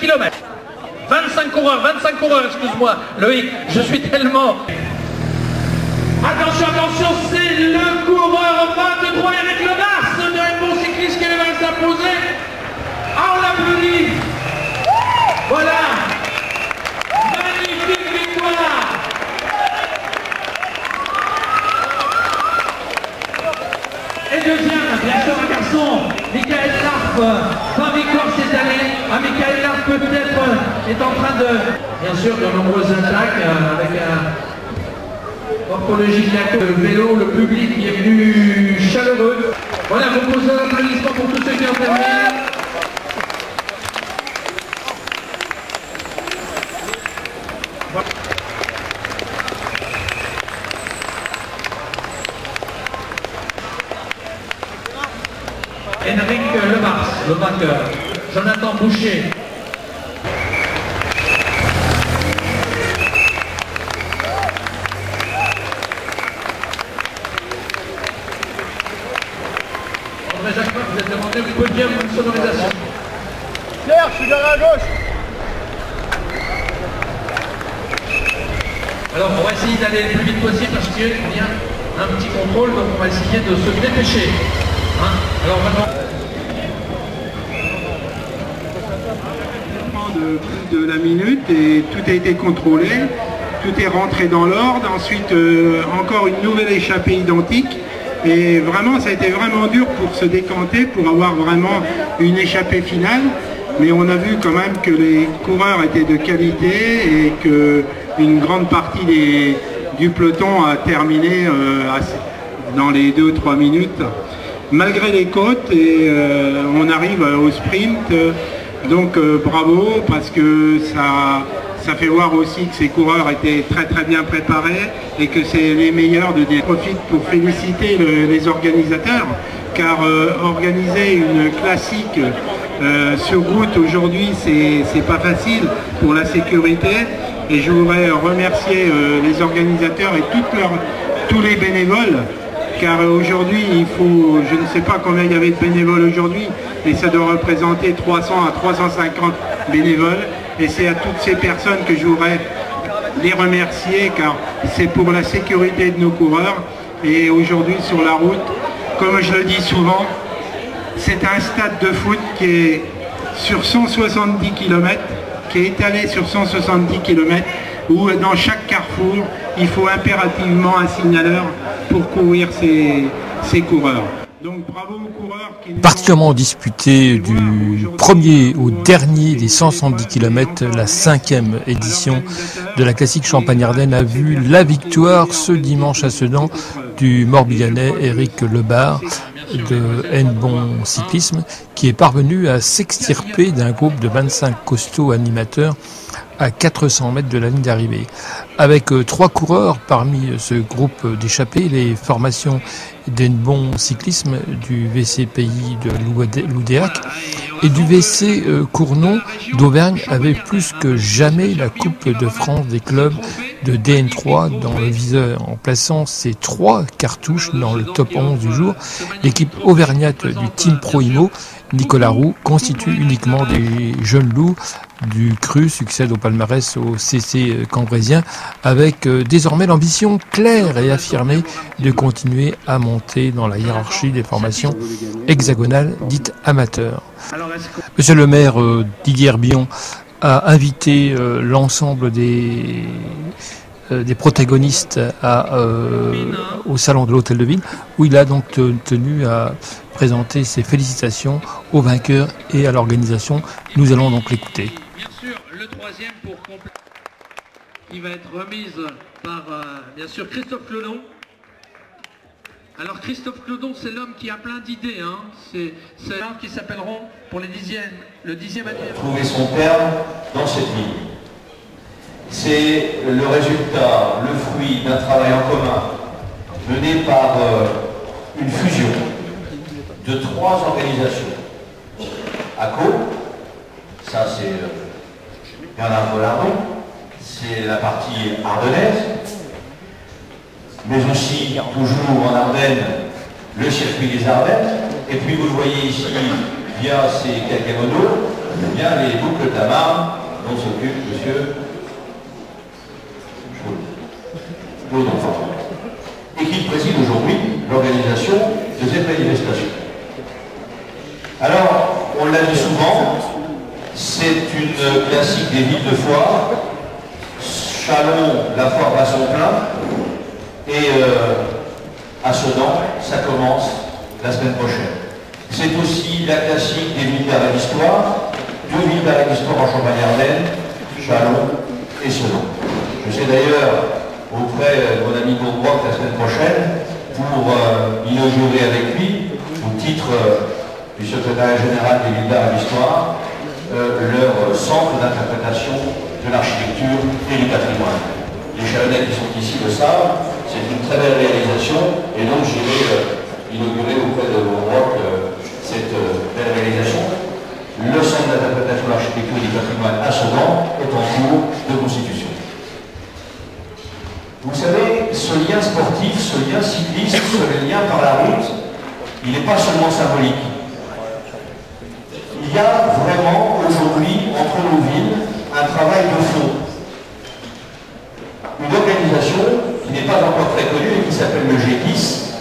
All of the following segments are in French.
km. 25 coureurs, excuse-moi, Loïc, je suis tellement... Attention, attention, c'est le coureur 23, Eric Lebars de Rainbow Cycliste qui va s'imposer. Ah, on l'applaudit. Voilà. Magnifique victoire. Et deuxième, bien sûr, un garçon, Michael Larp, pas victoire cette année. Ah, Michael Larp peut-être est en train de, bien sûr, de nombreuses attaques avec un morphologie de la vélo, le public qui est venu chaleureux. Voilà, vous posez un applaudissement pour tous ceux qui ont terminé. Voilà. Henrik Lebars, le vainqueur. Jonathan Boucher. André Jacquemin, vous êtes demandé, vous pouvez bien une sonorisation. Pierre, je suis derrière à gauche. Alors on va essayer d'aller le plus vite possible parce qu'il y a un petit contrôle, donc on va essayer de se dépêcher. Hein, alors maintenant... De plus de la minute et tout a été contrôlé, tout est rentré dans l'ordre, ensuite encore une nouvelle échappée identique et vraiment ça a été vraiment dur pour se décanter, pour avoir vraiment une échappée finale, mais on a vu quand même que les coureurs étaient de qualité et qu'une grande partie du peloton a terminé dans les 2-3 minutes malgré les côtes et on arrive au sprint. Donc bravo, parce que ça fait voir aussi que ces coureurs étaient très très bien préparés et que c'est les meilleurs de profite pour féliciter les organisateurs, car organiser une classique sur route aujourd'hui c'est pas facile pour la sécurité et je voudrais remercier les organisateurs et tous les bénévoles. Car aujourd'hui, il faut, je ne sais pas combien il y avait de bénévoles aujourd'hui, mais ça doit représenter 300 à 350 bénévoles. Et c'est à toutes ces personnes que je voudrais les remercier, car c'est pour la sécurité de nos coureurs. Et aujourd'hui, sur la route, comme je le dis souvent, c'est un stade de foot qui est sur 170 km, qui est étalé sur 170 km, où dans chaque carrefour, il faut impérativement un signaleur pour courir ces coureurs. Donc bravo aux coureurs qui... Particulièrement disputé du premier au dernier des 170 km, la 5e édition de la classique Champagne-Ardenne a vu la victoire ce dimanche à Sedan du Morbihanais Eric Lebars de N-Bon Cyclisme, qui est parvenu à s'extirper d'un groupe de 25 costauds animateurs à 400 mètres de la ligne d'arrivée. Avec 3 coureurs parmi ce groupe d'échappés, les formations d'N-Bon Cyclisme, du VCPI de Loudéac et du VC Cournon d'Auvergne avaient plus que jamais la Coupe de France des clubs de DN3 dans le viseur. En plaçant ces 3 cartouches dans le top 11 du jour, l'équipe auvergnate du Team Pro Imo, Nicolas Roux, constitue uniquement des jeunes loups du cru, succède au palmarès au CC Cambrésien, avec désormais l'ambition claire et affirmée de continuer à monter dans la hiérarchie des formations hexagonales dites amateurs. Monsieur le maire Didier Herbillon a invité l'ensemble des protagonistes au salon de l'Hôtel de Ville, où il a donc tenu à présenter ses félicitations aux vainqueurs et à l'organisation. Nous allons donc l'écouter. Bien sûr, le troisième pour compléter, qui va être remise par, bien sûr, Christophe Clodon. Alors Christophe Clodon, c'est l'homme qui a plein d'idées, hein. C'est l'homme qui s'appelleront pour le 10e anniversaire. Trouver son terme dans cette ligne. C'est le résultat, le fruit d'un travail en commun mené par une fusion de 3 organisations. ACO, ça c'est Bernard Volardon, c'est la partie ardennaise, mais aussi toujours en Ardennes, le circuit des Ardennes, et puis vous le voyez ici via ces quelques modos, bien les boucles de la Marne dont s'occupe monsieur Claude Enfant, et qui préside aujourd'hui l'organisation de cette manifestation. Alors, on l'a dit souvent, c'est une classique des villes de foire. Châlons, la foire bat son plein, et à Sedan, ça commence la semaine prochaine. C'est aussi la classique des villes d'arrêt d'histoire, 2 villes d'arrêt d'histoire en Champagne-Ardenne, Châlons et Sedan. Je sais d'ailleurs auprès de mon ami Bourgois la semaine prochaine pour inaugurer avec lui, au titre du secrétariat général des villes d'arrêt d'histoire, leur centre d'interprétation de l'architecture et du patrimoine. Les Chalonnais qui sont ici le savent, c'est une très belle réalisation, et donc j'irai inaugurer auprès de Bourgois cette belle réalisation. Le centre d'interprétation de l'architecture et du patrimoine à Sedan est en cours de constitution. Vous savez, ce lien sportif, ce lien cycliste, ce lien par la route, il n'est pas seulement symbolique. Il y a vraiment aujourd'hui entre nos villes un travail de fond. Une organisation qui n'est pas encore très connue et qui s'appelle le G10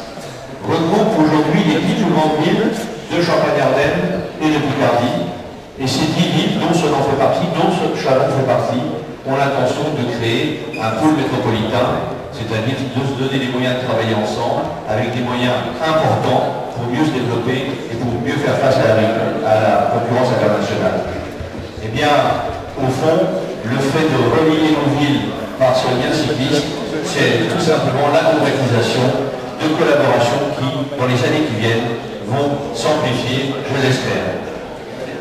regroupe aujourd'hui les 10 plus grandes villes de Champagne-Ardenne et de Picardie. Et ces 10 villes, dont Sedan fait partie, dont Châlons fait partie, ont l'intention de créer un pôle métropolitain, c'est-à-dire de se donner les moyens de travailler ensemble avec des moyens importants pour mieux se développer et pour mieux faire face à la concurrence internationale. Eh bien, au fond, le fait de relier nos villes par ce lien cycliste, c'est tout simplement la concrétisation de collaborations qui, dans les années qui viennent, vont s'amplifier, je l'espère.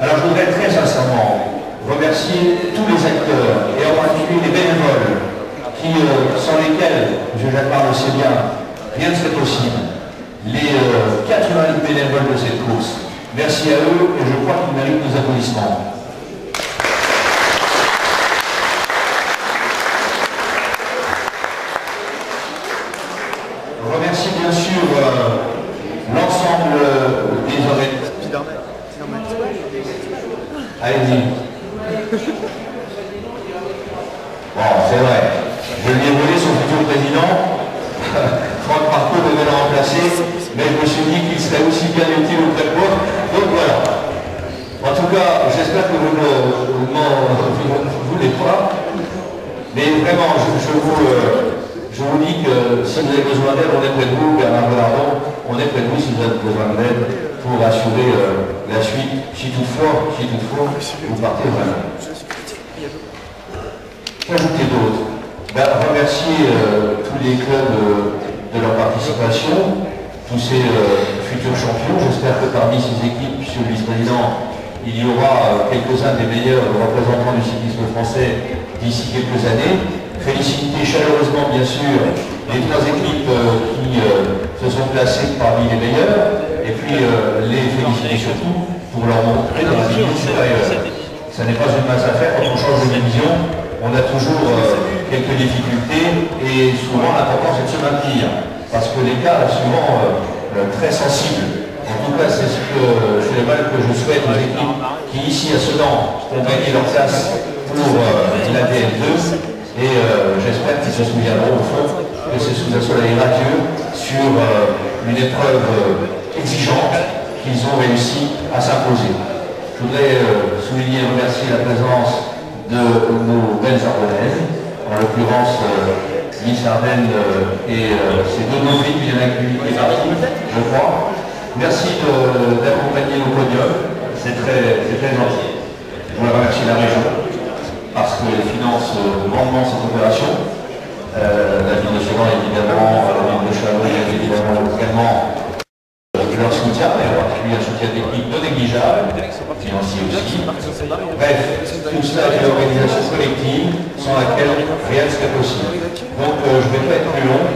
Alors je voudrais très sincèrement remercier tous les acteurs, et en particulier les bénévoles, sans lesquels, M. Jacquemart le sait bien, rien ne serait possible. Les 88 bénévoles de cette course. Merci à eux, et je crois qu'ils méritent nos applaudissements. Je remercie bien sûr l'ensemble des organisateurs. Allez-y. Bon, c'est vrai. Je lui ai volé son futur président. Franck Marco devait le remplacer, mais je me suis dit qu'il serait aussi bien utile auprès de moi. Donc voilà. En tout cas, j'espère que vous ne m'en voulez pas. Mais vraiment, je vous dis que si vous avez besoin d'aide, on est près de vous, Bernard Belardon, on est près de vous si vous avez besoin d'aide pour assurer la suite, si toutefois, vous partez vraiment. Qu'ajouter d'autre? Remercier tous les clubs de leur participation, tous ces futurs champions. J'espère que parmi ces équipes, monsieur le vice-président, il y aura quelques-uns des meilleurs représentants du cyclisme français d'ici quelques années. Féliciter chaleureusement, bien sûr, les 3 équipes qui se sont placées parmi les meilleures, et puis les féliciter surtout pour leur montrer dans la division supérieure. Ça n'est pas une mince affaire, quand on change de division, on a toujours quelques difficultés, et souvent l'important c'est de se maintenir, parce que l'écart est souvent très sensible. En tout cas, c'est le mal que je souhaite aux équipes qui, ici à Sedan, ont gagné leur place pour la DL2. Et j'espère qu'ils se souviendront au fond que c'est sous un soleil radieux sur une épreuve exigeante qu'ils ont réussi à s'imposer. Je voudrais souligner et remercier la présence de nos belles Ardennaises, en l'occurrence Miss Ardennes et ses 2 novices qui viennent accueillir parties, je crois. Merci d'accompagner nos podiums, c'est très gentil. Je voudrais remercier la région, parce qu'elle finance grandement cette opération. La ville de Sedan, évidemment, la ville de Châlons, évidemment, également leur soutien, et en particulier un soutien technique non négligeable, financier aussi. Bref, tout cela est une organisation collective sans laquelle rien ne serait possible. Donc je ne vais pas être plus long.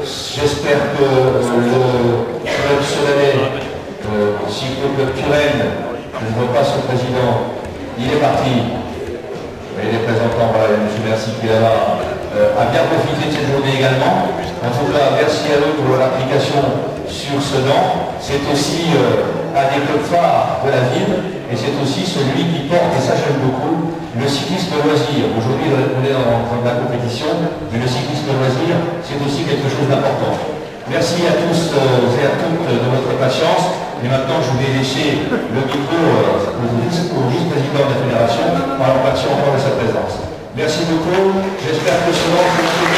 J'espère que le club Sedanais, Cyclo-Club Turenne, je ne vois pas son président, il est parti. Et les représentants, voilà, M. Merci qui est là, a bien profité de cette journée également. En tout cas, merci à eux pour leur application sur Sedan. C'est aussi un des clubs phares de la ville, et c'est aussi celui qui porte, et ça j'aime beaucoup, le cyclisme loisir. Aujourd'hui, on est dans la compétition, mais le cyclisme loisir, c'est aussi quelque chose d'important. Merci à tous et à toutes de votre patience. Et maintenant, je vais laisser le micro au vice-président de la fédération, par leur passion encore de sa présence. Merci beaucoup. J'espère que ce